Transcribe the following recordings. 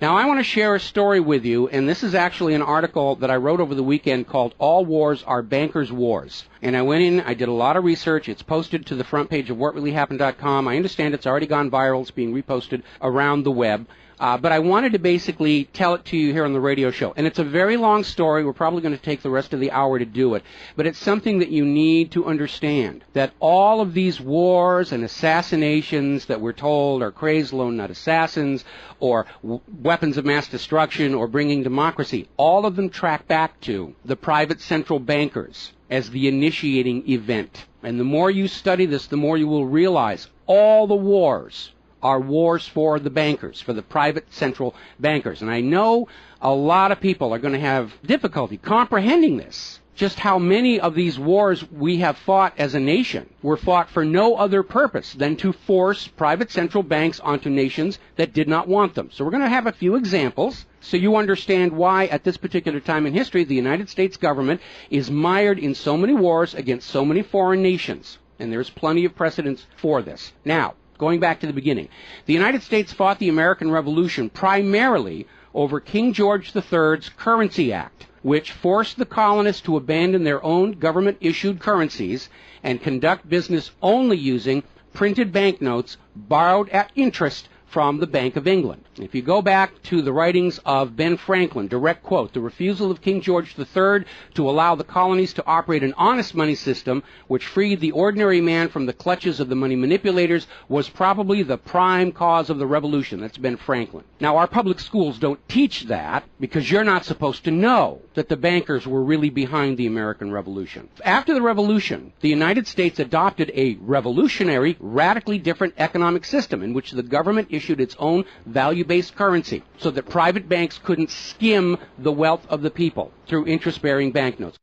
Now, I want to share a story with you, and this is actually an article that I wrote over the weekend called All Wars Are Bankers' Wars. And I went in, I did a lot of research. It's posted to the front page of whatreallyhappened.com. I understand it's already gone viral. It's being reposted around the web. But I wanted to basically tell it to you here on the radio show. And it's a very long story. We're probably going to take the rest of the hour to do it. But it's something that you need to understand, that all of these wars and assassinations that we're told are crazed lone nut assassins or weapons of mass destruction or bringing democracy, all of them track back to the private central bankers as the initiating event. And the more you study this, the more you will realize all the wars are wars for the bankers, for the private central bankers. And I know a lot of people are going to have difficulty comprehending this, just how many of these wars we have fought as a nation were fought for no other purpose than to force private central banks onto nations that did not want them. So we're going to have a few examples so you understand why at this particular time in history the United States government is mired in so many wars against so many foreign nations. And there's plenty of precedents for this. Now, going back to the beginning, the United States fought the American Revolution primarily over King George III's Currency Act, which forced the colonists to abandon their own government-issued currencies and conduct business only using printed banknotes borrowed at interest from the Bank of England. If you go back to the writings of Ben Franklin, direct quote, the refusal of King George III to allow the colonies to operate an honest money system which freed the ordinary man from the clutches of the money manipulators was probably the prime cause of the revolution. That's Ben Franklin. Now, our public schools don't teach that because you're not supposed to know that the bankers were really behind the American Revolution. After the Revolution, the United States adopted a revolutionary, radically different economic system in which the government issued its own value-based currency so that private banks couldn't skim the wealth of the people through interest-bearing banknotes.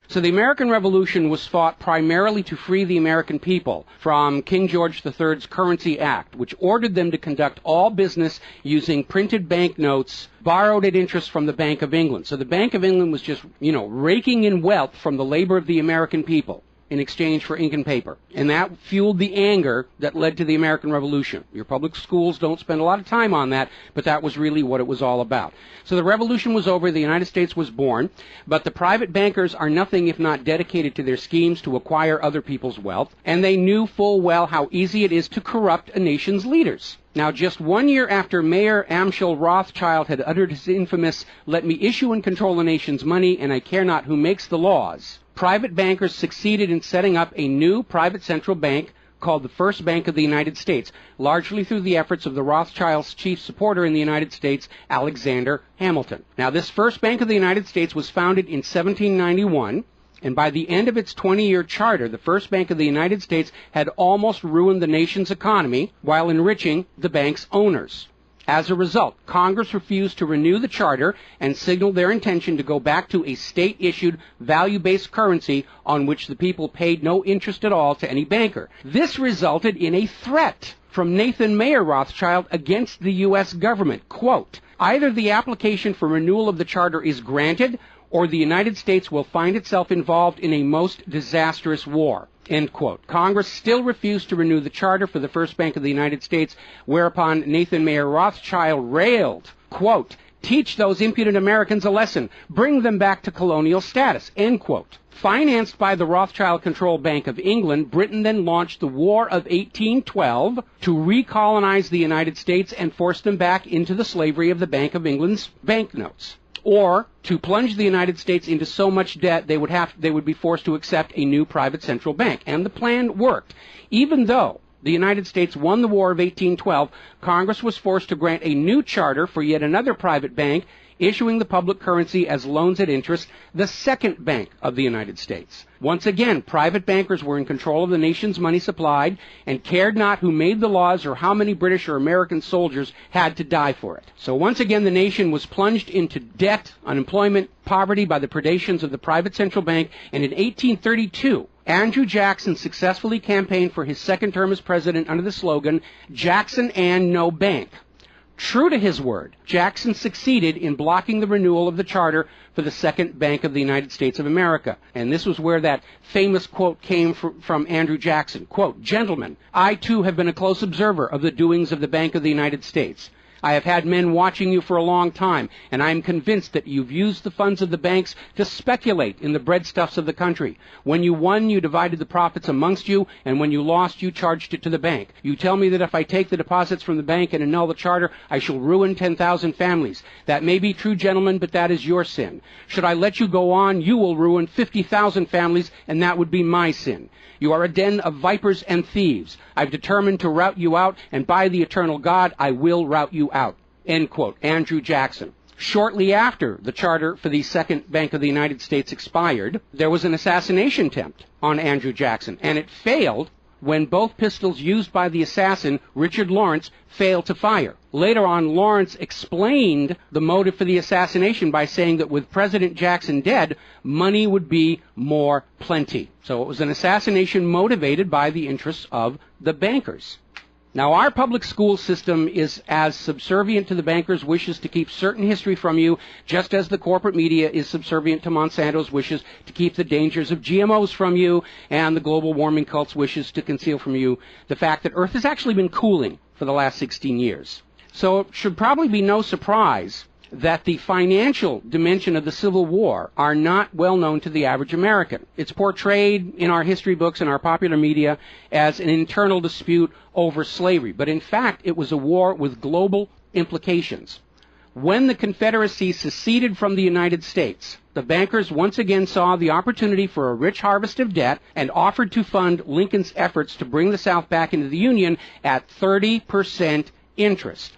So the American Revolution was fought primarily to free the American people from King George III's Currency Act, which ordered them to conduct all business using printed banknotes borrowed at interest from the Bank of England. So the Bank of England was just, raking in wealth from the labor of the American people in exchange for ink and paper. And that fueled the anger that led to the American Revolution. Your public schools don't spend a lot of time on that, but that was really what it was all about. So the revolution was over, the United States was born, but the private bankers are nothing if not dedicated to their schemes to acquire other people's wealth, and they knew full well how easy it is to corrupt a nation's leaders. Now, just 1 year after Mayor Amschel Rothschild had uttered his infamous, "Let me issue and control the nation's money, and I care not who makes the laws," private bankers succeeded in setting up a new private central bank called the First Bank of the United States, largely through the efforts of the Rothschilds' chief supporter in the United States, Alexander Hamilton. Now, this First Bank of the United States was founded in 1791, and by the end of its 20-year charter, the First Bank of the United States had almost ruined the nation's economy while enriching the bank's owners. As a result, Congress refused to renew the charter and signaled their intention to go back to a state-issued, value-based currency on which the people paid no interest at all to any banker. This resulted in a threat from Nathan Mayer Rothschild against the U.S. government. Quote, "Either the application for renewal of the charter is granted, or the United States will find itself involved in a most disastrous war." End quote. Congress still refused to renew the charter for the First Bank of the United States, whereupon Nathan Mayer Rothschild railed, quote, "Teach those impudent Americans a lesson. Bring them back to colonial status." End quote. Financed by the Rothschild-controlled Bank of England, Britain then launched the War of 1812 to recolonize the United States and force them back into the slavery of the Bank of England's banknotes, or to plunge the United States into so much debt they would be forced to accept a new private central bank. And the plan worked. Even though the United States won the War of 1812, Congress was forced to grant a new charter for yet another private bank, issuing the public currency as loans at interest, the Second Bank of the United States. Once again, private bankers were in control of the nation's money supplied and cared not who made the laws or how many British or American soldiers had to die for it. So once again, the nation was plunged into debt, unemployment, poverty by the predations of the private central bank, and in 1832, Andrew Jackson successfully campaigned for his second term as president under the slogan, "Jackson and no bank." True to his word, Jackson succeeded in blocking the renewal of the charter for the Second Bank of the United States of America. And this was where that famous quote came from Andrew Jackson. Quote, "Gentlemen, I too have been a close observer of the doings of the Bank of the United States. I have had men watching you for a long time, and I am convinced that you've used the funds of the banks to speculate in the breadstuffs of the country. When you won, you divided the profits amongst you, and when you lost, you charged it to the bank. You tell me that if I take the deposits from the bank and annul the charter, I shall ruin 10,000 families. That may be true, gentlemen, but that is your sin. Should I let you go on, you will ruin 50,000 families, and that would be my sin. You are a den of vipers and thieves. I've determined to rout you out, and by the eternal God, I will rout you out. End quote. Andrew Jackson. Shortly after the charter for the Second Bank of the United States expired, there was an assassination attempt on Andrew Jackson, and it failed when both pistols used by the assassin, Richard Lawrence, failed to fire. Later on, Lawrence explained the motive for the assassination by saying that with President Jackson dead, money would be more plenty. So it was an assassination motivated by the interests of the bankers. Now, our public school system is as subservient to the bankers' wishes to keep certain history from you, just as the corporate media is subservient to Monsanto's wishes to keep the dangers of GMOs from you, and the global warming cult's wishes to conceal from you the fact that Earth has actually been cooling for the last 16 years. So it should probably be no surprise that the financial dimension of the Civil War are not well known to the average American. It's portrayed in our history books and our popular media as an internal dispute over slavery, but in fact it was a war with global implications. When the Confederacy seceded from the United States, the bankers once again saw the opportunity for a rich harvest of debt and offered to fund Lincoln's efforts to bring the South back into the Union at 30% interest.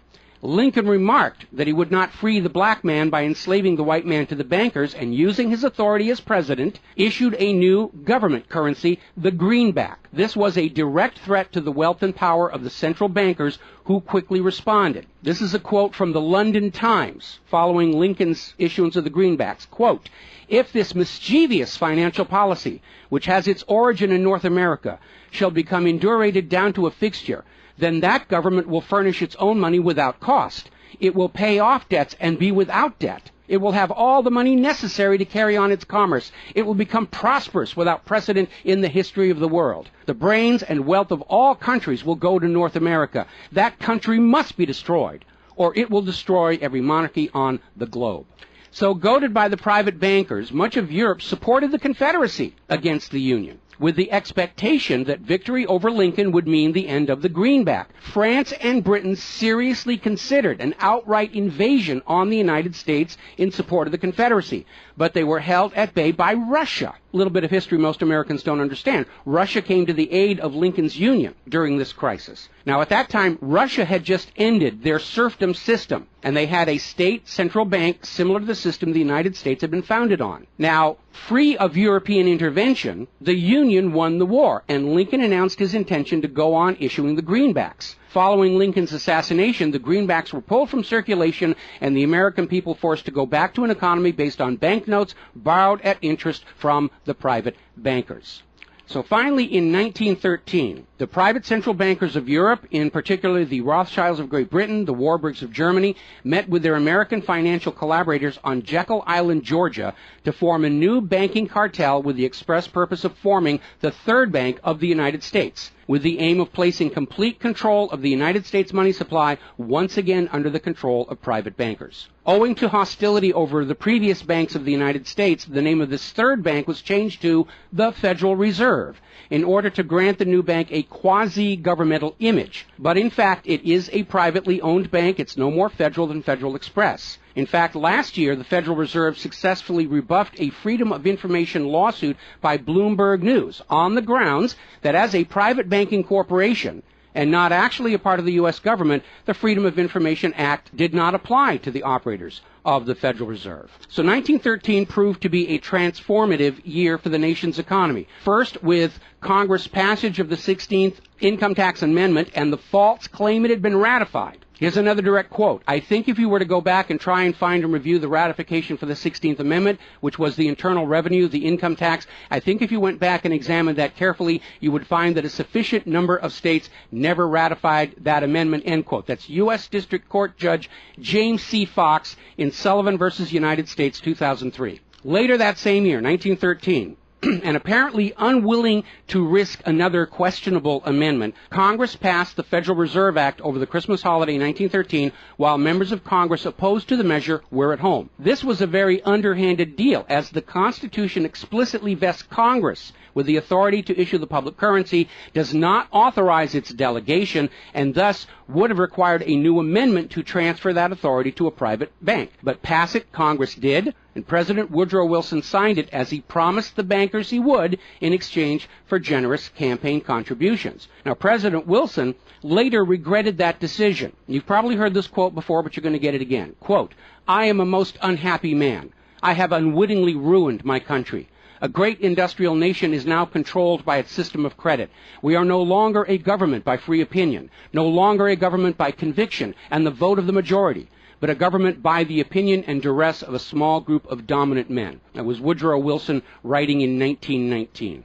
Lincoln remarked that he would not free the black man by enslaving the white man to the bankers, and using his authority as president, issued a new government currency, the greenback. This was a direct threat to the wealth and power of the central bankers, who quickly responded. This is a quote from the London Times following Lincoln's issuance of the greenbacks. Quote, "If this mischievous financial policy, which has its origin in North America, shall become indurated down to a fixture, then that government will furnish its own money without cost. It will pay off debts and be without debt. It will have all the money necessary to carry on its commerce. It will become prosperous without precedent in the history of the world. The brains and wealth of all countries will go to North America. That country must be destroyed, or it will destroy every monarchy on the globe." So, goaded by the private bankers, much of Europe supported the Confederacy against the Union, with the expectation that victory over Lincoln would mean the end of the greenback. France and Britain seriously considered an outright invasion on the United States in support of the Confederacy, but they were held at bay by Russia. A little bit of history most Americans don't understand. Russia came to the aid of Lincoln's Union during this crisis. Now, at that time, Russia had just ended their serfdom system, and they had a state central bank similar to the system the United States had been founded on. Now, free of European intervention, the Union won the war, and Lincoln announced his intention to go on issuing the greenbacks. Following Lincoln's assassination, the greenbacks were pulled from circulation, and the American people forced to go back to an economy based on banknotes borrowed at interest from the private bankers. So finally, in 1913, the private central bankers of Europe, in particular the Rothschilds of Great Britain, the Warburgs of Germany, met with their American financial collaborators on Jekyll Island, Georgia, to form a new banking cartel with the express purpose of forming the third bank of the United States, with the aim of placing complete control of the United States money supply once again under the control of private bankers. Owing to hostility over the previous banks of the United States, the name of this third bank was changed to the Federal Reserve, in order to grant the new bank a quasi-governmental image. But in fact, it is a privately owned bank. It's no more federal than Federal Express. In fact, last year, the Federal Reserve successfully rebuffed a Freedom of Information lawsuit by Bloomberg News on the grounds that as a private banking corporation, and not actually a part of the U.S. government, the Freedom of Information Act did not apply to the operators of the Federal Reserve. So 1913 proved to be a transformative year for the nation's economy. First, with Congress' passage of the 16th Income Tax Amendment and the false claim it had been ratified. Here's another direct quote. "I think if you were to go back and try and find and review the ratification for the 16th Amendment, which was the internal revenue, the income tax, I think if you went back and examined that carefully, you would find that a sufficient number of states never ratified that amendment," end quote. That's U.S. District Court Judge James C. Fox in Sullivan versus United States, 2003. Later that same year, 1913, and apparently unwilling to risk another questionable amendment, Congress passed the Federal Reserve Act over the Christmas holiday in 1913, while members of Congress opposed to the measure were at home. This was a very underhanded deal, as the Constitution explicitly vests Congress with the authority to issue the public currency, does not authorize its delegation, and thus would have required a new amendment to transfer that authority to a private bank. But pass it, Congress did, and President Woodrow Wilson signed it as he promised the bankers he would in exchange for generous campaign contributions. Now, President Wilson later regretted that decision. You've probably heard this quote before, but you're going to get it again. Quote, "I am a most unhappy man. I have unwittingly ruined my country. A great industrial nation is now controlled by its system of credit. We are no longer a government by free opinion, no longer a government by conviction and the vote of the majority, but a government by the opinion and duress of a small group of dominant men." That was Woodrow Wilson writing in 1919.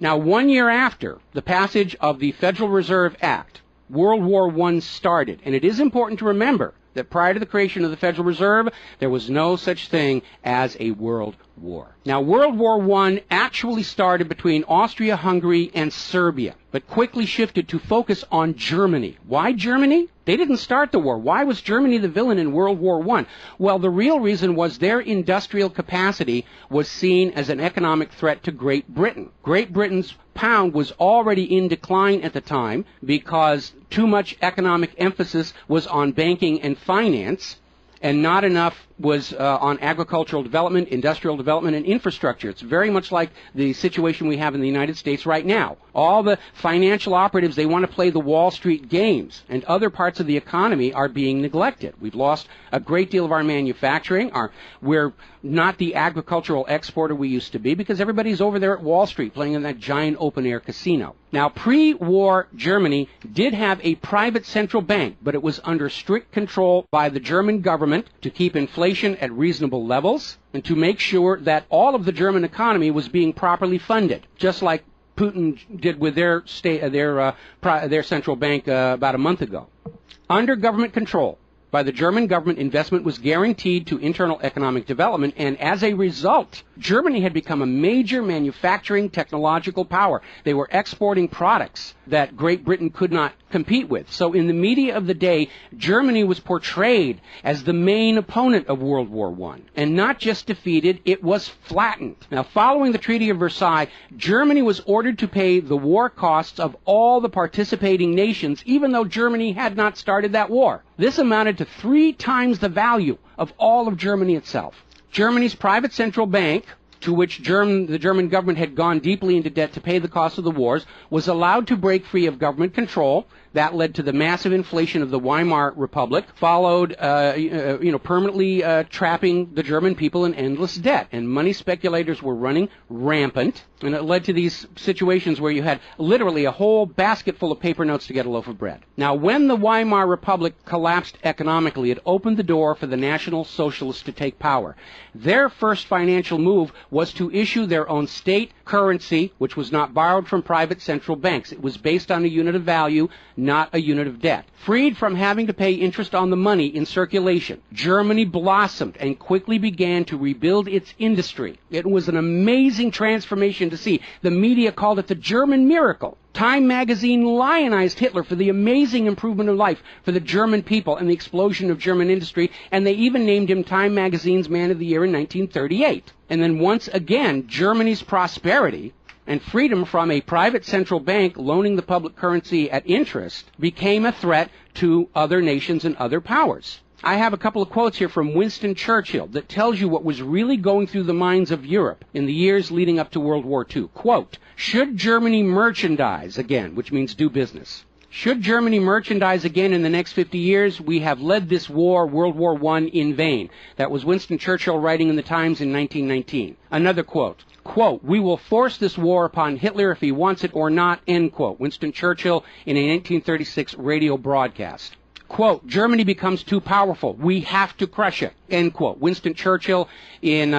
Now, 1 year after the passage of the Federal Reserve Act, World War I started, and it is important to remember that prior to the creation of the Federal Reserve, there was no such thing as a world war. Now, World War I actually started between Austria, Hungary, and Serbia, but quickly shifted to focus on Germany. Why Germany? They didn't start the war. Why was Germany the villain in World War I? Well, the real reason was their industrial capacity was seen as an economic threat to Great Britain. Great Britain's pound was already in decline at the time because too much economic emphasis was on banking and finance, and not enough was on agricultural development, industrial development, and infrastructure. It's very much like the situation we have in the United States right now. All the financial operatives, they want to play the Wall Street games, and other parts of the economy are being neglected. We've lost a great deal of our manufacturing. We're not the agricultural exporter we used to be because everybody's over there at Wall Street playing in that giant open-air casino. Now, pre-war Germany did have a private central bank, but it was under strict control by the German government to keep inflation at reasonable levels and to make sure that all of the German economy was being properly funded, just like Putin did with their central bank about a month ago. Under government control by the German government, investment was guaranteed to internal economic development, and as a result, Germany had become a major manufacturing technological power. They were exporting products that Great Britain could not compete with. So in the media of the day, Germany was portrayed as the main opponent of World War I. And not just defeated, it was flattened. Now, following the Treaty of Versailles, Germany was ordered to pay the war costs of all the participating nations, even though Germany had not started that war. This amounted to 3 times the value of all of Germany itself. Germany's private central bank, to which the German government had gone deeply into debt to pay the cost of the wars, was allowed to break free of government control. That led to the massive inflation of the Weimar Republic, followed, permanently trapping the German people in endless debt. And money speculators were running rampant, and it led to these situations where you had literally a whole basket full of paper notes to get a loaf of bread. Now, when the Weimar Republic collapsed economically, it opened the door for the National Socialists to take power. Their first financial move was to issue their own state currency, which was not borrowed from private central banks. It was based on a unit of value, not a unit of debt. Freed from having to pay interest on the money in circulation, Germany blossomed and quickly began to rebuild its industry. It was an amazing transformation to see. The media called it the German miracle. Time magazine lionized Hitler for the amazing improvement of life for the German people and the explosion of German industry, and they even named him Time magazine's Man of the Year in 1938. And then once again, Germany's prosperity and freedom from a private central bank loaning the public currency at interest became a threat to other nations and other powers. I have a couple of quotes here from Winston Churchill that tells you what was really going through the minds of Europe in the years leading up to World War II. Quote, "Should Germany merchandise again," which means do business, "should Germany merchandise again in the next 50 years, we have led this war, World War I, in vain." That was Winston Churchill writing in the Times in 1919. Another quote, "We will force this war upon Hitler if he wants it or not," end quote. Winston Churchill in a 1936 radio broadcast. Quote, "Germany becomes too powerful. We have to crush it," end quote. Winston Churchill in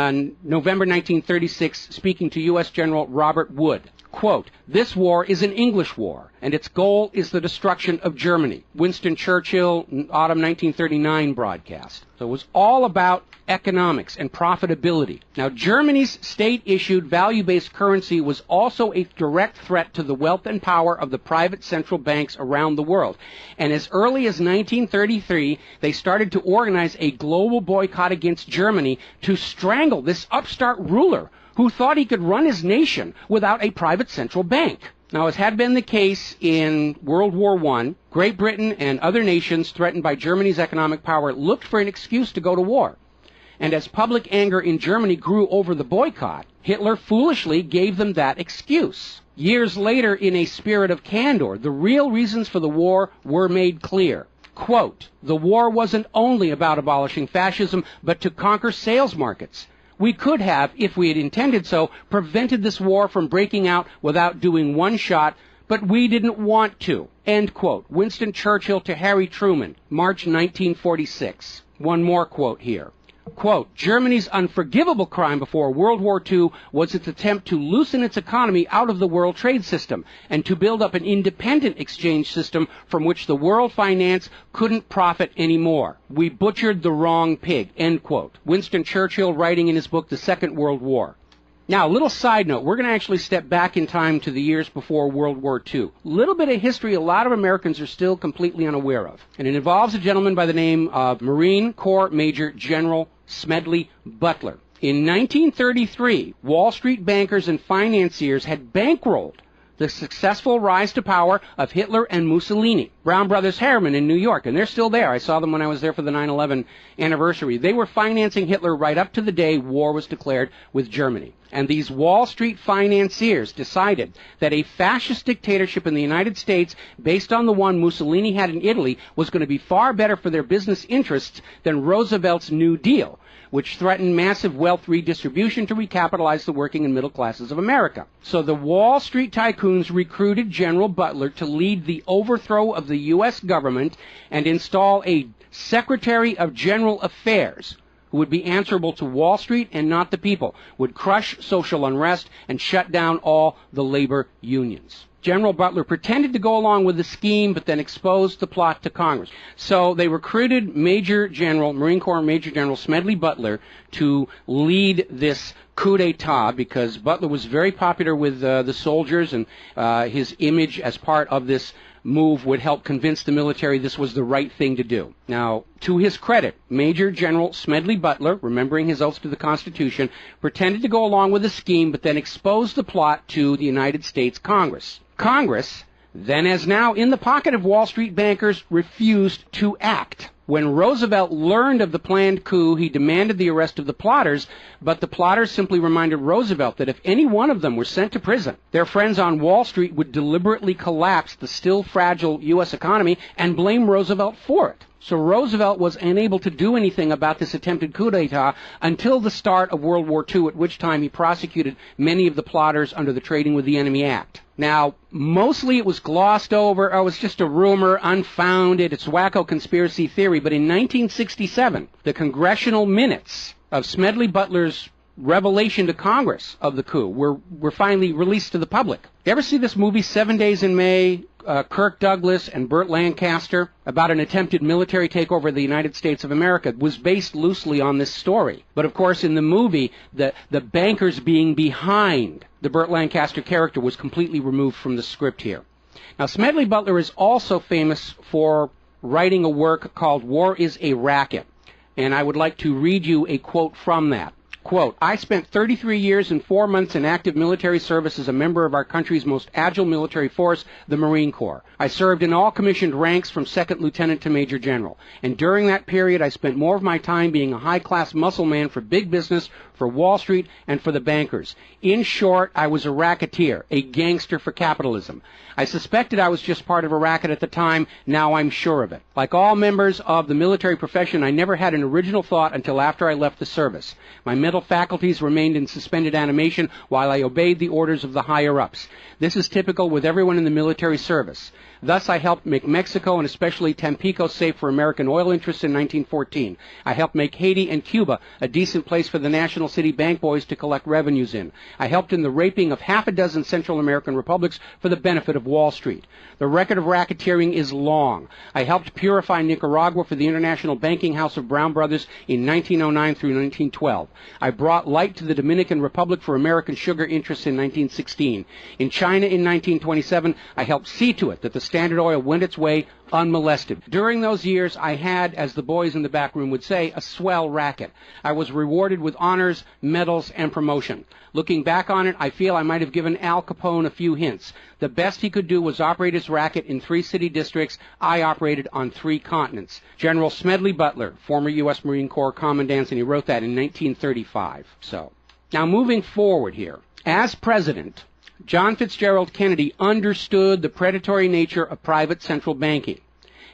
November 1936 speaking to U.S. General Robert Wood. Quote, "This war is an English war, and its goal is the destruction of Germany." Winston Churchill, autumn 1939 broadcast. So it was all about economics and profitability. Now, Germany's state-issued value-based currency was also a direct threat to the wealth and power of the private central banks around the world. And as early as 1933, they started to organize a global boycott against Germany to strangle this upstart ruler who thought he could run his nation without a private central bank. Now, as had been the case in World War I, Great Britain and other nations threatened by Germany's economic power looked for an excuse to go to war. And as public anger in Germany grew over the boycott, Hitler foolishly gave them that excuse. Years later, in a spirit of candor, the real reasons for the war were made clear. Quote, "The war wasn't only about abolishing fascism, but to conquer sales markets. We could have, if we had intended so, prevented this war from breaking out without doing one shot, but we didn't want to." End quote. Winston Churchill to Harry Truman, March 1946. One more quote here. Quote, "Germany's unforgivable crime before World War II was its attempt to loosen its economy out of the world trade system and to build up an independent exchange system from which the world finance couldn't profit anymore. We butchered the wrong pig." End quote. Winston Churchill writing in his book, The Second World War. Now, a little side note, we're going to actually step back in time to the years before World War II. A little bit of history a lot of Americans are still completely unaware of. And it involves a gentleman by the name of Marine Corps Major General Smedley Butler. In 1933, Wall Street bankers and financiers had bankrolled the successful rise to power of Hitler and Mussolini. Brown Brothers Harriman in New York, and they're still there. I saw them when I was there for the 9/11 anniversary. They were financing Hitler right up to the day war was declared with Germany. And these Wall Street financiers decided that a fascist dictatorship in the United States, based on the one Mussolini had in Italy, was going to be far better for their business interests than Roosevelt's New Deal, which threatened massive wealth redistribution to recapitalize the working and middle classes of America. So the Wall Street tycoons recruited General Butler to lead the overthrow of the U.S. government and install a Secretary of General Affairs who would be answerable to Wall Street and not the people, would crush social unrest and shut down all the labor unions. General Butler pretended to go along with the scheme, but then exposed the plot to Congress. So they recruited Marine Corps Major General Smedley Butler to lead this coup d'etat because Butler was very popular with the soldiers, and his image as part of this move would help convince the military this was the right thing to do. Now, to his credit, Major General Smedley Butler, remembering his oath to the Constitution, pretended to go along with the scheme, but then exposed the plot to the United States Congress. Congress, then as now in the pocket of Wall Street bankers, refused to act. When Roosevelt learned of the planned coup, he demanded the arrest of the plotters, but the plotters simply reminded Roosevelt that if any one of them were sent to prison, their friends on Wall Street would deliberately collapse the still fragile U.S. economy and blame Roosevelt for it. So Roosevelt was unable to do anything about this attempted coup d'etat until the start of World War II, at which time he prosecuted many of the plotters under the Trading with the Enemy Act. Now, mostly it was glossed over. Oh, it's just a rumor, unfounded, it's wacko conspiracy theory. But in 1967, the congressional minutes of Smedley Butler's revelation to Congress of the coup were finally released to the public. You ever see this movie, 7 Days in May, Kirk Douglas and Burt Lancaster, about an attempted military takeover of the United States of America? It was based loosely on this story. But of course, in the movie, the bankers being behind the Burt Lancaster character was completely removed from the script here. Now, Smedley Butler is also famous for writing a work called War is a Racket. And I would like to read you a quote from that. Quote, "I spent 33 years and 4 months in active military service as a member of our country's most agile military force, the Marine Corps. I served in all commissioned ranks from second lieutenant to major general. And during that period, I spent more of my time being a high-class muscle man for big business, for Wall Street, and for the bankers. In short, I was a racketeer, a gangster for capitalism. I suspected I was just part of a racket at the time. Now I'm sure of it. Like all members of the military profession, I never had an original thought until after I left the service. My mental mental faculties remained in suspended animation while I obeyed the orders of the higher-ups. This is typical with everyone in the military service. Thus, I helped make Mexico and especially Tampico safe for American oil interests in 1914. I helped make Haiti and Cuba a decent place for the National City Bank boys to collect revenues in. I helped in the raping of half a dozen Central American republics for the benefit of Wall Street. The record of racketeering is long. I helped purify Nicaragua for the International Banking House of Brown Brothers in 1909 through 1912. I brought light to the Dominican Republic for American sugar interests in 1916. In China in 1927, I helped see to it that the Standard Oil went its way unmolested. During those years, I had, as the boys in the back room would say, a swell racket. I was rewarded with honors, medals, and promotion. Looking back on it, I feel I might have given Al Capone a few hints. The best he could do was operate his racket in 3 city districts. I operated on 3 continents. General Smedley Butler, former U.S. Marine Corps Commandant, and he wrote that in 1935. So, now moving forward here. As president, John Fitzgerald Kennedy understood the predatory nature of private central banking.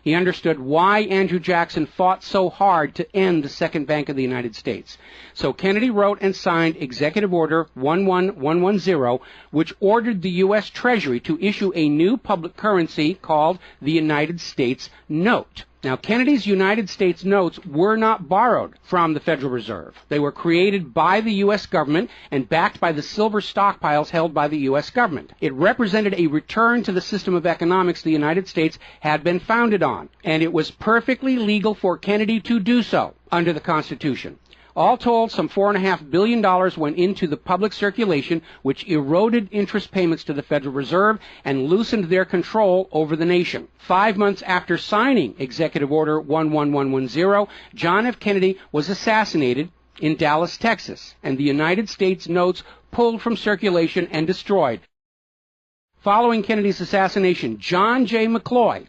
He understood why Andrew Jackson fought so hard to end the Second Bank of the United States. So Kennedy wrote and signed Executive Order 11110, which ordered the U.S. Treasury to issue a new public currency called the United States Note. Now, Kennedy's United States notes were not borrowed from the Federal Reserve. They were created by the U.S. government and backed by the silver stockpiles held by the U.S. government. It represented a return to the system of economics the United States had been founded on, and it was perfectly legal for Kennedy to do so under the Constitution. All told, some $4.5 billion went into the public circulation, which eroded interest payments to the Federal Reserve and loosened their control over the nation. 5 months after signing Executive Order 11110, John F. Kennedy was assassinated in Dallas, Texas, and the United States notes pulled from circulation and destroyed. Following Kennedy's assassination, John J. McCloy,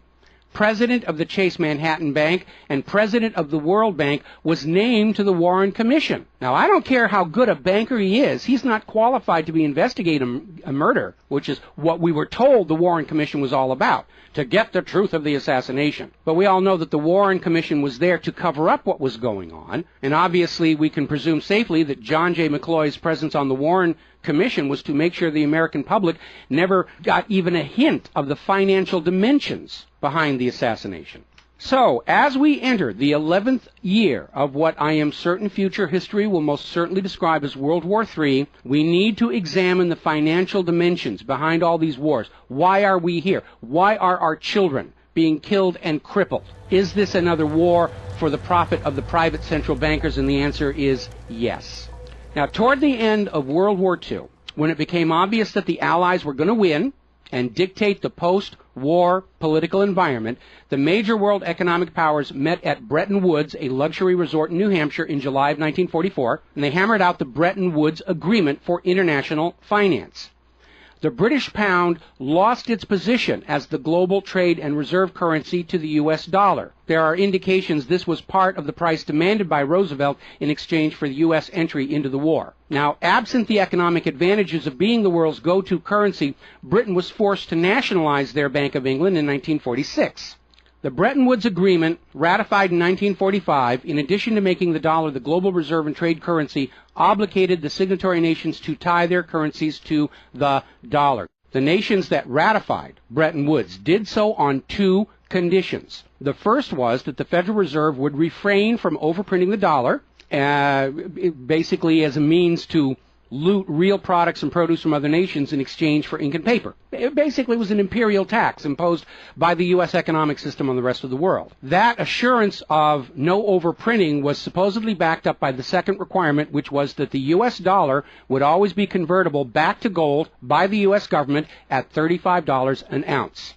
president of the Chase Manhattan Bank and president of the World Bank, was named to the Warren Commission. Now, I don't care how good a banker he is, he's not qualified to be investigating a murder, which is what we were told the Warren Commission was all about, to get the truth of the assassination. But we all know that the Warren Commission was there to cover up what was going on, and obviously we can presume safely that John J. McCloy's presence on the Warren Commission was to make sure the American public never got even a hint of the financial dimensions behind the assassination. So, as we enter the 11th year of what I am certain future history will most certainly describe as World War III, we need to examine the financial dimensions behind all these wars. Why are we here? Why are our children being killed and crippled? Is this another war for the profit of the private central bankers? And the answer is yes. Now, toward the end of World War II, when it became obvious that the Allies were going to win and dictate the post-war political environment, the major world economic powers met at Bretton Woods, a luxury resort in New Hampshire, in July of 1944, and they hammered out the Bretton Woods Agreement for International Finance. The British pound lost its position as the global trade and reserve currency to the U.S. dollar. There are indications this was part of the price demanded by Roosevelt in exchange for the U.S. entry into the war. Now, absent the economic advantages of being the world's go-to currency, Britain was forced to nationalize their Bank of England in 1946. The Bretton Woods Agreement, ratified in 1945, in addition to making the dollar the global reserve and trade currency, obligated the signatory nations to tie their currencies to the dollar. The nations that ratified Bretton Woods did so on 2 conditions. The first was that the Federal Reserve would refrain from overprinting the dollar, basically as a means to loot real products and produce from other nations in exchange for ink and paper. It basically was an imperial tax imposed by the U.S. economic system on the rest of the world. That assurance of no overprinting was supposedly backed up by the second requirement, which was that the U.S. dollar would always be convertible back to gold by the U.S. government at $35 an ounce.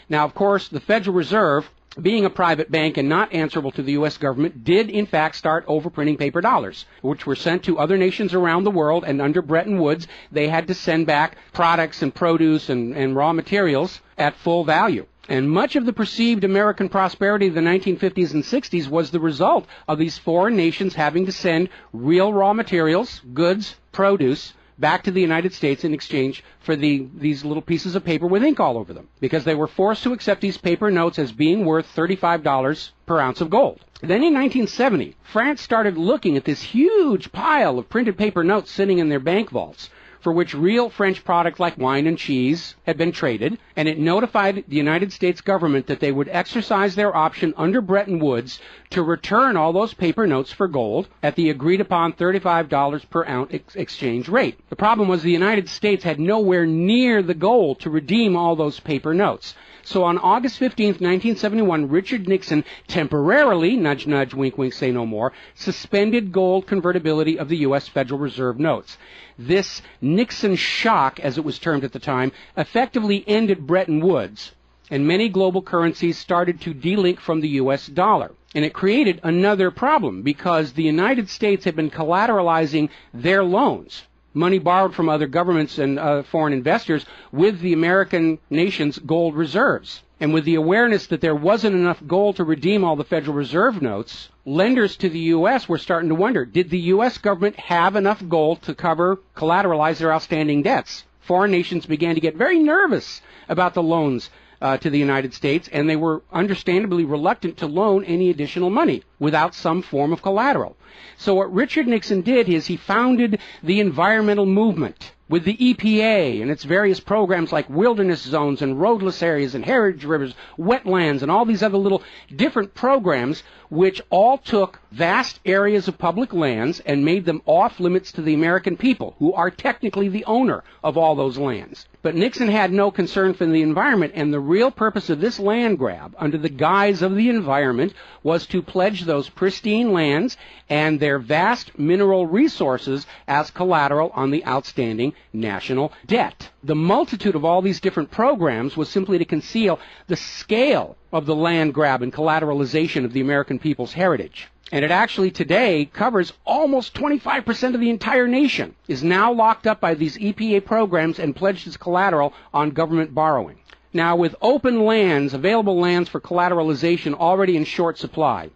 Now, of course, the Federal Reserve, being a private bank and not answerable to the U.S. government, did in fact start overprinting paper dollars, which were sent to other nations around the world, and under Bretton Woods, they had to send back products and produce and raw materials at full value. And much of the perceived American prosperity of the 1950s and 60s was the result of these foreign nations having to send real raw materials, goods, produce, back to the United States in exchange for these little pieces of paper with ink all over them, because they were forced to accept these paper notes as being worth $35 per ounce of gold. Then in 1970, France started looking at this huge pile of printed paper notes sitting in their bank vaults, for which real French products like wine and cheese had been traded, and it notified the United States government that they would exercise their option under Bretton Woods to return all those paper notes for gold at the agreed-upon $35 per ounce exchange rate. The problem was the United States had nowhere near the gold to redeem all those paper notes. So on August 15, 1971, Richard Nixon temporarily, nudge, nudge, wink, wink, say no more, suspended gold convertibility of the U.S. Federal Reserve notes. This Nixon shock, as it was termed at the time, effectively ended Bretton Woods, and many global currencies started to delink from the U.S. dollar. And it created another problem, because the United States had been collateralizing their loans, money borrowed from other governments and foreign investors, with the American nation's gold reserves. And with the awareness that there wasn't enough gold to redeem all the Federal Reserve notes, lenders to the U.S. were starting to wonder, did the U.S. government have enough gold to collateralize their outstanding debts? Foreign nations began to get very nervous about the loans to the United States, and they were understandably reluctant to loan any additional money without some form of collateral. So what Richard Nixon did is he founded the environmental movement with the EPA and its various programs like wilderness zones and roadless areas and heritage rivers, wetlands, and all these other little different programs, which all took vast areas of public lands and made them off limits to the American people, who are technically the owner of all those lands. But Nixon had no concern for the environment, and the real purpose of this land grab, under the guise of the environment, was to pledge those pristine lands and their vast mineral resources as collateral on the outstanding national debt. The multitude of all these different programs was simply to conceal the scale of the land grab and collateralization of the American people's heritage. And it actually today covers almost 25% of the entire nation, is now locked up by these EPA programs and pledged as collateral on government borrowing. Now, with open lands, available lands for collateralization already in short supply,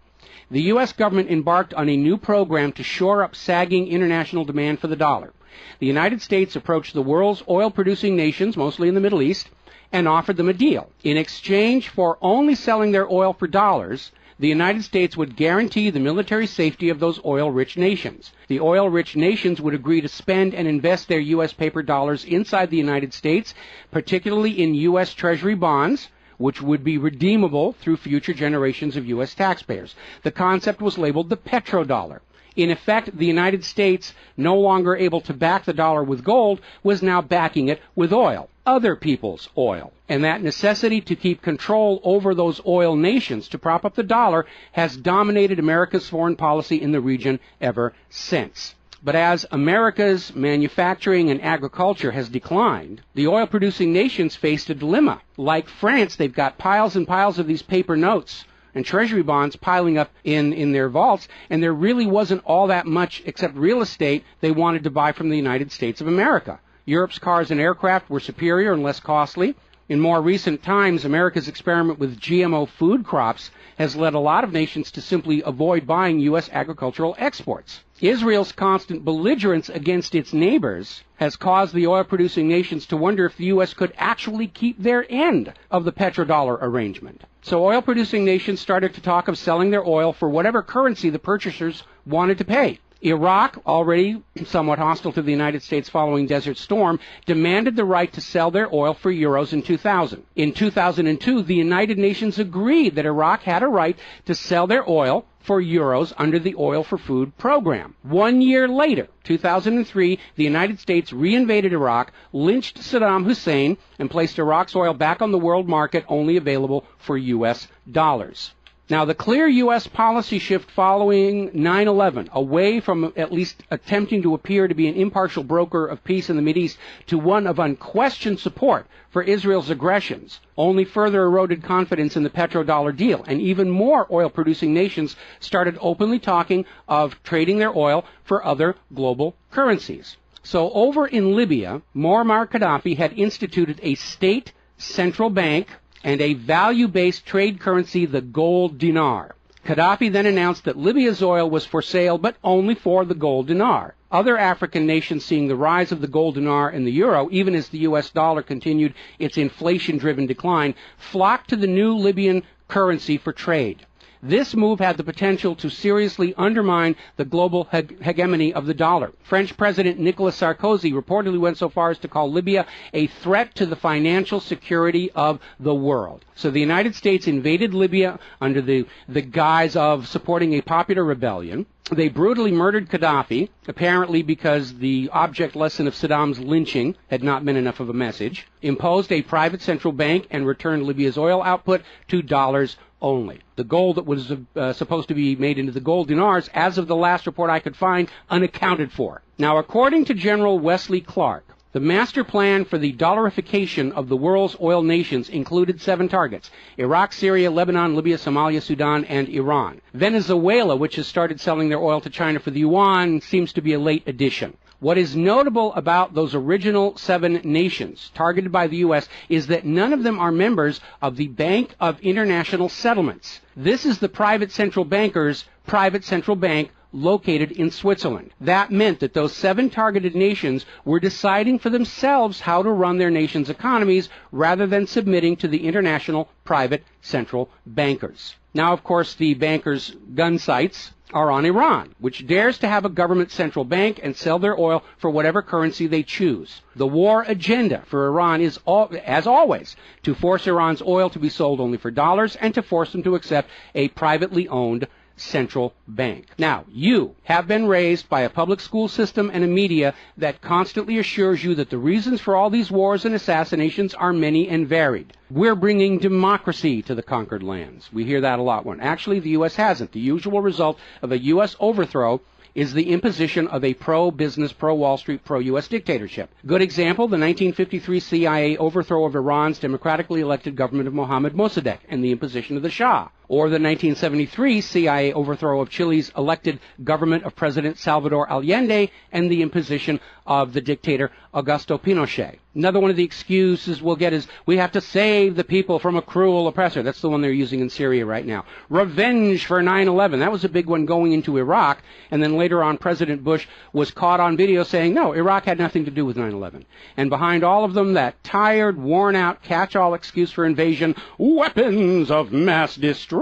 the U.S. government embarked on a new program to shore up sagging international demand for the dollar. The United States approached the world's oil-producing nations, mostly in the Middle East, and offered them a deal. In exchange for only selling their oil for dollars, the United States would guarantee the military safety of those oil-rich nations. The oil-rich nations would agree to spend and invest their U.S. paper dollars inside the United States, particularly in U.S. Treasury bonds, which would be redeemable through future generations of U.S. taxpayers. The concept was labeled the petrodollar. In effect, the United States, no longer able to back the dollar with gold, was now backing it with oil, other people's oil. And that necessity to keep control over those oil nations to prop up the dollar has dominated America's foreign policy in the region ever since. But as America's manufacturing and agriculture has declined, the oil-producing nations faced a dilemma. Like France, they've got piles and piles of these paper notes and treasury bonds piling up in their vaults, and there really wasn't all that much except real estate they wanted to buy from the United States of America. Europe's cars and aircraft were superior and less costly. In more recent times, America's experiment with GMO food crops has led a lot of nations to simply avoid buying U.S. agricultural exports. Israel's constant belligerence against its neighbors has caused the oil-producing nations to wonder if the U.S. could actually keep their end of the petrodollar arrangement. So oil-producing nations started to talk of selling their oil for whatever currency the purchasers wanted to pay. Iraq, already somewhat hostile to the United States following Desert Storm, demanded the right to sell their oil for euros in 2000. In 2002, the United Nations agreed that Iraq had a right to sell their oil for euros under the Oil for Food program. 1 year later, 2003, the United States reinvaded Iraq, lynched Saddam Hussein, and placed Iraq's oil back on the world market, only available for U.S. dollars. Now, the clear U.S. policy shift following 9/11, away from at least attempting to appear to be an impartial broker of peace in the Mideast to one of unquestioned support for Israel's aggressions, only further eroded confidence in the petrodollar deal, and even more oil-producing nations started openly talking of trading their oil for other global currencies. So over in Libya, Muammar Gaddafi had instituted a state central bank and a value-based trade currency, the gold dinar. Gaddafi then announced that Libya's oil was for sale, but only for the gold dinar. Other African nations, seeing the rise of the gold dinar and the euro, even as the U.S. dollar continued its inflation-driven decline, flocked to the new Libyan currency for trade. This move had the potential to seriously undermine the global hegemony of the dollar. French President Nicolas Sarkozy reportedly went so far as to call Libya a threat to the financial security of the world. So the United States invaded Libya under the guise of supporting a popular rebellion. They brutally murdered Gaddafi, apparently because the object lesson of Saddam's lynching had not been enough of a message, imposed a private central bank, and returned Libya's oil output to dollars only. The gold that was supposed to be made into the gold dinars, as of the last report I could find, unaccounted for. Now, according to General Wesley Clark, the master plan for the dollarification of the world's oil nations included 7 targets: Iraq, Syria, Lebanon, Libya, Somalia, Sudan, and Iran. Venezuela, which has started selling their oil to China for the yuan, seems to be a late addition. What is notable about those original 7 nations targeted by the U.S. is that none of them are members of the Bank of International Settlements. This is the private central banker's private central bank located in Switzerland. That meant that those 7 targeted nations were deciding for themselves how to run their nation's economies rather than submitting to the international private central bankers. Now, of course, the bankers' gun sights are on Iran, which dares to have a government central bank and sell their oil for whatever currency they choose. The war agenda for Iran is, as always, to force Iran's oil to be sold only for dollars and to force them to accept a privately owned central bank. Now, you have been raised by a public school system and a media that constantly assures you that the reasons for all these wars and assassinations are many and varied. We're bringing democracy to the conquered lands. We hear that a lot when actually the U.S. hasn't. The usual result of a U.S. overthrow is the imposition of a pro-business, pro-Wall Street, pro-U.S. dictatorship. Good example, the 1953 CIA overthrow of Iran's democratically elected government of Mohammad Mossadegh and the imposition of the Shah. Or the 1973 CIA overthrow of Chile's elected government of President Salvador Allende and the imposition of the dictator Augusto Pinochet. Another one of the excuses we'll get is we have to save the people from a cruel oppressor. That's the one they're using in Syria right now. Revenge for 9/11. That was a big one going into Iraq. And then later on, President Bush was caught on video saying, no, Iraq had nothing to do with 9/11. And behind all of them, that tired, worn-out, catch-all excuse for invasion, weapons of mass destruction.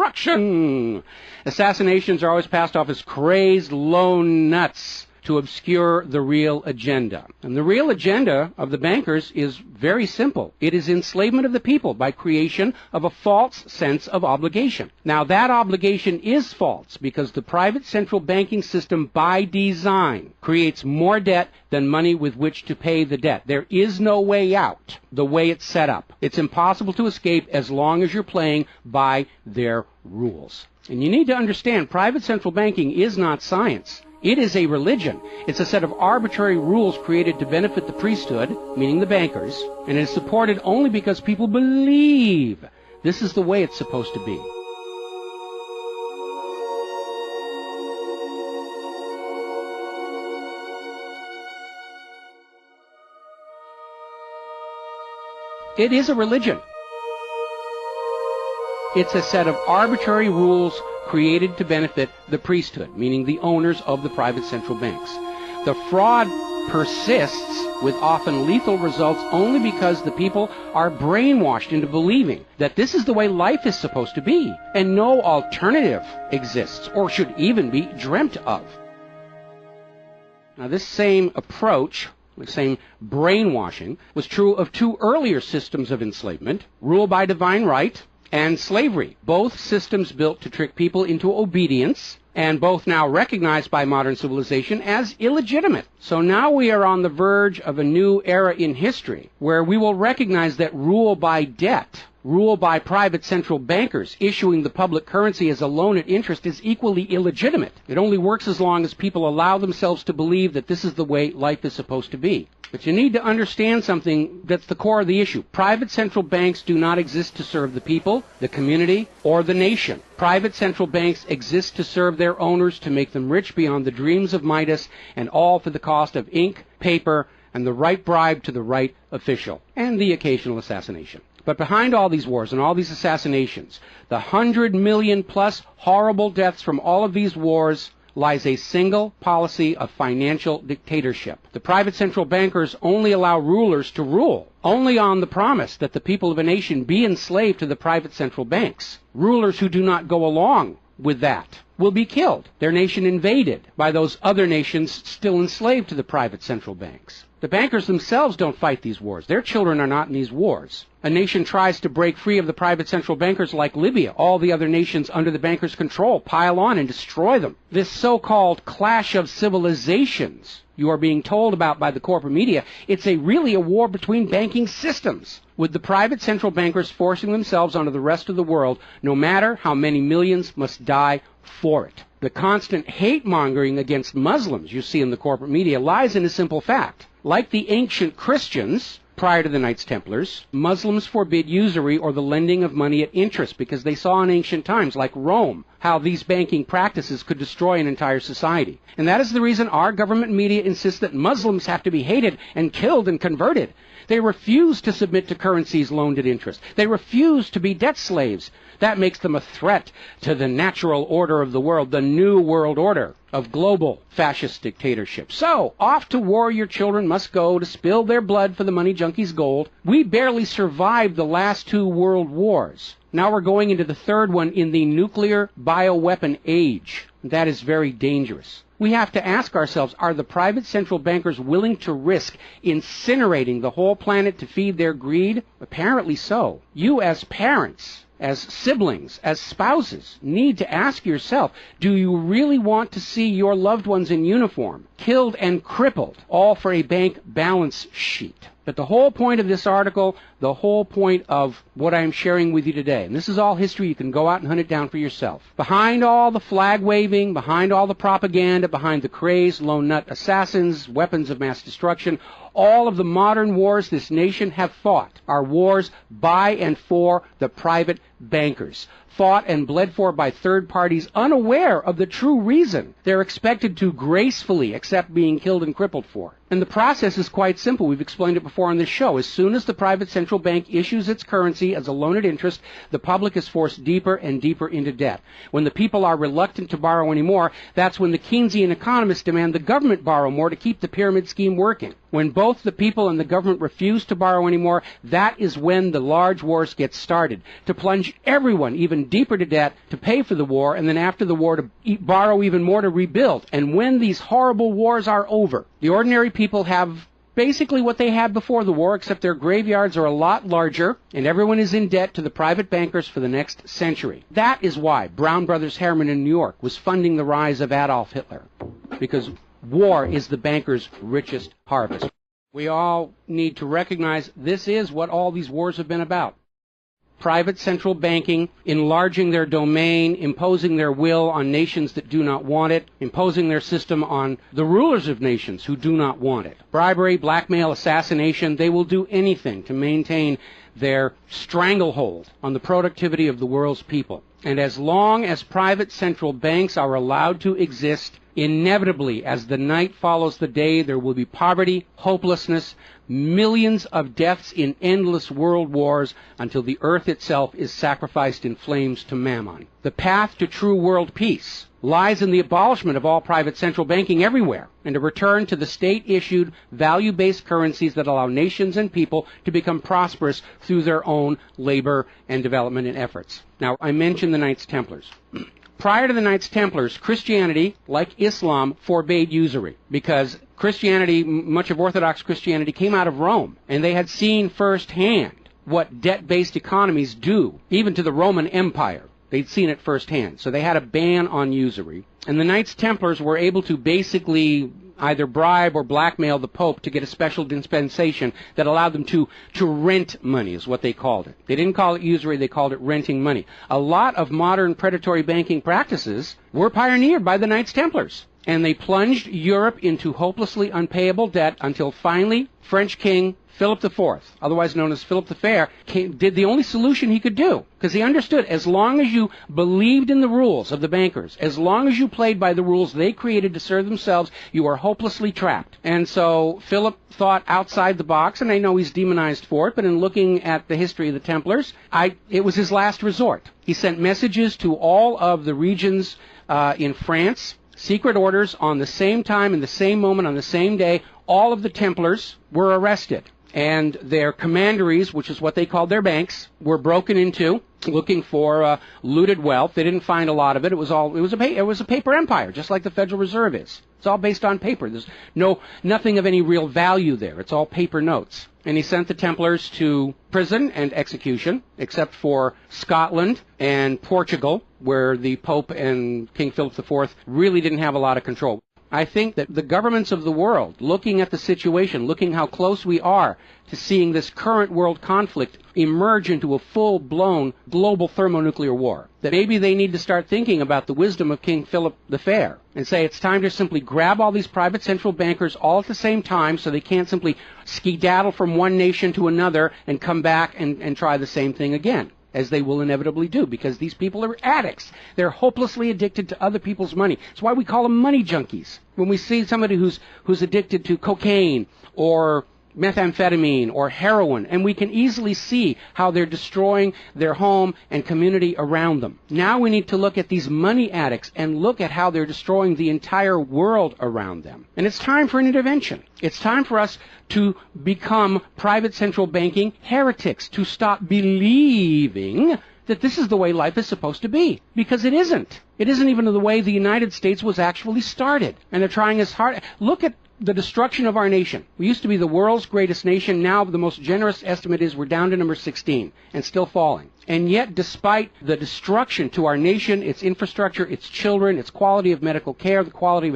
Assassinations are always passed off as crazed lone nuts to obscure the real agenda. And the real agenda of the bankers is very simple. It is enslavement of the people by creation of a false sense of obligation. Now, that obligation is false because the private central banking system by design creates more debt than money with which to pay the debt. There is no way out the way it's set up. It's impossible to escape as long as you're playing by their rules. And you need to understand, private central banking is not science. It is a religion. It's a set of arbitrary rules created to benefit the priesthood, meaning the bankers, and it is supported only because people believe this is the way it's supposed to be. It is a religion. It's a set of arbitrary rules created to benefit the priesthood, meaning the owners of the private central banks. The fraud persists with often lethal results only because the people are brainwashed into believing that this is the way life is supposed to be, and no alternative exists or should even be dreamt of. Now, this same approach, the same brainwashing, was true of 2 earlier systems of enslavement, rule by divine right and slavery, both systems built to trick people into obedience, and both now recognized by modern civilization as illegitimate. So now we are on the verge of a new era in history where we will recognize that rule by debt, rule by private central bankers issuing the public currency as a loan at interest is equally illegitimate. It only works as long as people allow themselves to believe that this is the way life is supposed to be. But you need to understand something that's the core of the issue. Private central banks do not exist to serve the people, the community, or the nation. Private central banks exist to serve their owners, to make them rich beyond the dreams of Midas, and all for the cost of ink, paper, and the right bribe to the right official, and the occasional assassination. But behind all these wars and all these assassinations, the 100 million plus horrible deaths from all of these wars, lies a single policy of financial dictatorship. The private central bankers only allow rulers to rule, only on the promise that the people of a nation be enslaved to the private central banks. Rulers who do not go along with that will be killed, their nation invaded by those other nations still enslaved to the private central banks. The bankers themselves don't fight these wars. Their children are not in these wars. A nation tries to break free of the private central bankers like Libya. All the other nations under the bankers' control pile on and destroy them. This so-called clash of civilizations you are being told about by the corporate media, it's really a war between banking systems, with the private central bankers forcing themselves onto the rest of the world, no matter how many millions must die for it. The constant hate-mongering against Muslims you see in the corporate media lies in a simple fact. Like the ancient Christians, prior to the Knights Templars, Muslims forbid usury or the lending of money at interest because they saw in ancient times, like Rome, how these banking practices could destroy an entire society. And that is the reason our government media insists that Muslims have to be hated and killed and converted. They refuse to submit to currencies loaned at interest. They refuse to be debt slaves. That makes them a threat to the natural order of the world, the new world order of global fascist dictatorship. So, off to war your children must go to spill their blood for the money junkies' gold. We barely survived the last 2 world wars. Now we're going into the third one in the nuclear bioweapon age. That is very dangerous. We have to ask ourselves, are the private central bankers willing to risk incinerating the whole planet to feed their greed? Apparently so. You as parents, as siblings, as spouses, need to ask yourself, do you really want to see your loved ones in uniform, killed and crippled, all for a bank balance sheet? But the whole point of this article, the whole point of what I'm sharing with you today, and this is all history, you can go out and hunt it down for yourself. Behind all the flag waving, behind all the propaganda, behind the crazed lone nut assassins, weapons of mass destruction, all of the modern wars this nation have fought are wars by and for the private bankers, fought and bled for by third parties unaware of the true reason they're expected to gracefully accept being killed and crippled for. And the process is quite simple. We've explained it before on this show. As soon as the private central bank issues its currency as a loan at interest, the public is forced deeper and deeper into debt. When the people are reluctant to borrow anymore, that's when the Keynesian economists demand the government borrow more to keep the pyramid scheme working. When both the people and the government refuse to borrow anymore, that is when the large wars get started, to plunge everyone even deeper to debt to pay for the war, and then after the war to borrow even more to rebuild. And when these horrible wars are over, the ordinary people have basically what they had before the war, except their graveyards are a lot larger, and everyone is in debt to the private bankers for the next century. That is why Brown Brothers Harriman in New York was funding the rise of Adolf Hitler, because war is the bankers' richest harvest. We all need to recognize this is what all these wars have been about. Private central banking, enlarging their domain, imposing their will on nations that do not want it, imposing their system on the rulers of nations who do not want it. Bribery, blackmail, assassination, they will do anything to maintain their stranglehold on the productivity of the world's people. And as long as private central banks are allowed to exist, inevitably, as the night follows the day, there will be poverty, hopelessness, millions of deaths in endless world wars until the earth itself is sacrificed in flames to Mammon. The path to true world peace lies in the abolishment of all private central banking everywhere, and a return to the state-issued, value-based currencies that allow nations and people to become prosperous through their own labor and development and efforts. Now, I mentioned the Knights Templars. Prior to the Knights Templars, Christianity, like Islam, forbade usury because Christianity, much of Orthodox Christianity, came out of Rome, and they had seen firsthand what debt-based economies do, even to the Roman Empire. They'd seen it firsthand, so they had a ban on usury. And the Knights Templars were able to basically either bribe or blackmail the Pope to get a special dispensation that allowed them to rent money, is what they called it. They didn't call it usury, they called it renting money. A lot of modern predatory banking practices were pioneered by the Knights Templars. And they plunged Europe into hopelessly unpayable debt until finally French King Philip IV, otherwise known as Philip the Fair, did the only solution he could do, because he understood as long as you believed in the rules of the bankers, as long as you played by the rules they created to serve themselves, you are hopelessly trapped. And so Philip thought outside the box, and I know he's demonized for it, but in looking at the history of the Templars, it was his last resort. He sent messages to all of the regions in France, secret orders on the same time, in the same moment, on the same day. All of the Templars were arrested, and their commanderies, which is what they called their banks, were broken into, looking for looted wealth. They didn't find a lot of it. It was a paper empire, just like the Federal Reserve is. It's all based on paper. There's nothing of any real value there. It's all paper notes. And he sent the Templars to prison and execution, except for Scotland and Portugal, where the Pope and King Philip IV really didn't have a lot of control. I think that the governments of the world, looking at the situation, looking how close we are to seeing this current world conflict emerge into a full-blown global thermonuclear war, that maybe they need to start thinking about the wisdom of King Philip the Fair and say it's time to simply grab all these private central bankers all at the same time so they can't simply skedaddle from one nation to another and come back and try the same thing again, as they will inevitably do, because these people are addicts. They're hopelessly addicted to other people's money. It's why we call them money junkies. When we see somebody who's addicted to cocaine or methamphetamine or heroin, and we can easily see how they're destroying their home and community around them. Now we need to look at these money addicts and look at how they're destroying the entire world around them. And it's time for an intervention. It's time for us to become private central banking heretics, to stop believing that this is the way life is supposed to be, because it isn't. It isn't even the way the United States was actually started. And they're trying as hard. Look at the destruction of our nation. We used to be the world's greatest nation. Now the most generous estimate is we're down to number 16 and still falling. And yet, despite the destruction to our nation, its infrastructure, its children, its quality of medical care, the quality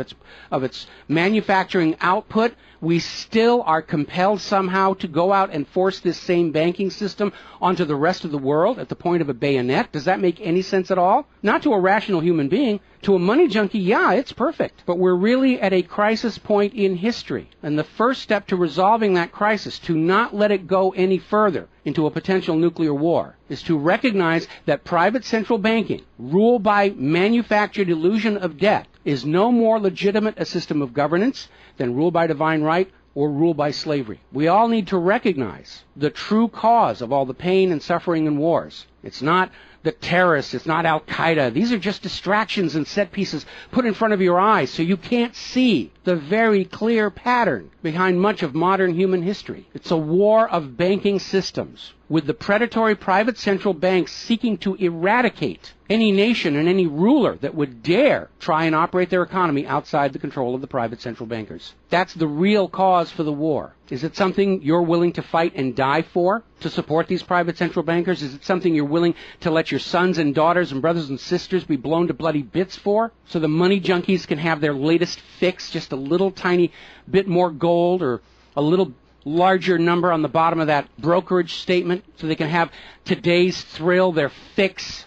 of its manufacturing output, we still are compelled somehow to go out and force this same banking system onto the rest of the world at the point of a bayonet. Does that make any sense at all? Not to a rational human being. To a money junkie, yeah, it's perfect. But we're really at a crisis point in history. And the first step to resolving that crisis, to not let it go any further into a potential nuclear war, is to recognize that private central banking, ruled by manufactured illusion of debt, is no more legitimate a system of governance than rule by divine right or rule by slavery. We all need to recognize the true cause of all the pain and suffering and wars. It's not the terrorists, it's not Al-Qaeda. These are just distractions and set pieces put in front of your eyes so you can't see the very clear pattern behind much of modern human history. It's a war of banking systems, with the predatory private central banks seeking to eradicate any nation and any ruler that would dare try and operate their economy outside the control of the private central bankers. That's the real cause for the war. Is it something you're willing to fight and die for, to support these private central bankers? Is it something you're willing to let your sons and daughters and brothers and sisters be blown to bloody bits for, so the money junkies can have their latest fix, just a little tiny bit more gold or a little larger number on the bottom of that brokerage statement, so they can have today's thrill, their fix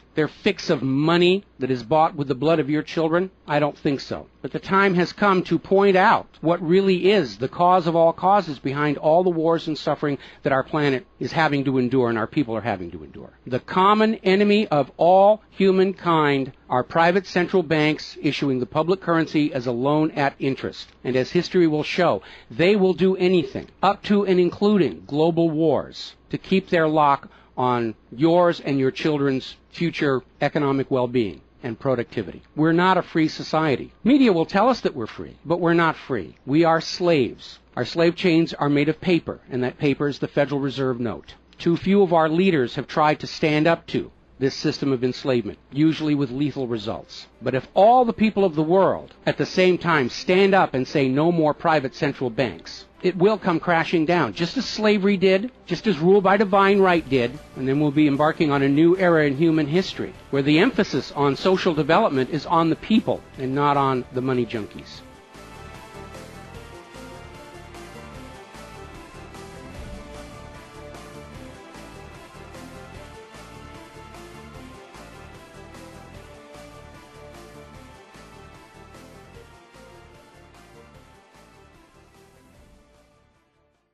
of money that is bought with the blood of your children? I don't think so. But the time has come to point out what really is the cause of all causes behind all the wars and suffering that our planet is having to endure and our people are having to endure. The common enemy of all humankind are private central banks issuing the public currency as a loan at interest. And as history will show, they will do anything, up to and including global wars, to keep their lock on yours and your children's future economic well-being and productivity. We're not a free society. Media will tell us that we're free, but we're not free. We are slaves. Our slave chains are made of paper, and that paper is the Federal Reserve note. Too few of our leaders have tried to stand up to this system of enslavement, usually with lethal results. But if all the people of the world at the same time stand up and say no more private central banks, it will come crashing down, just as slavery did, just as rule by divine right did, and then we'll be embarking on a new era in human history, where the emphasis on social development is on the people and not on the money junkies.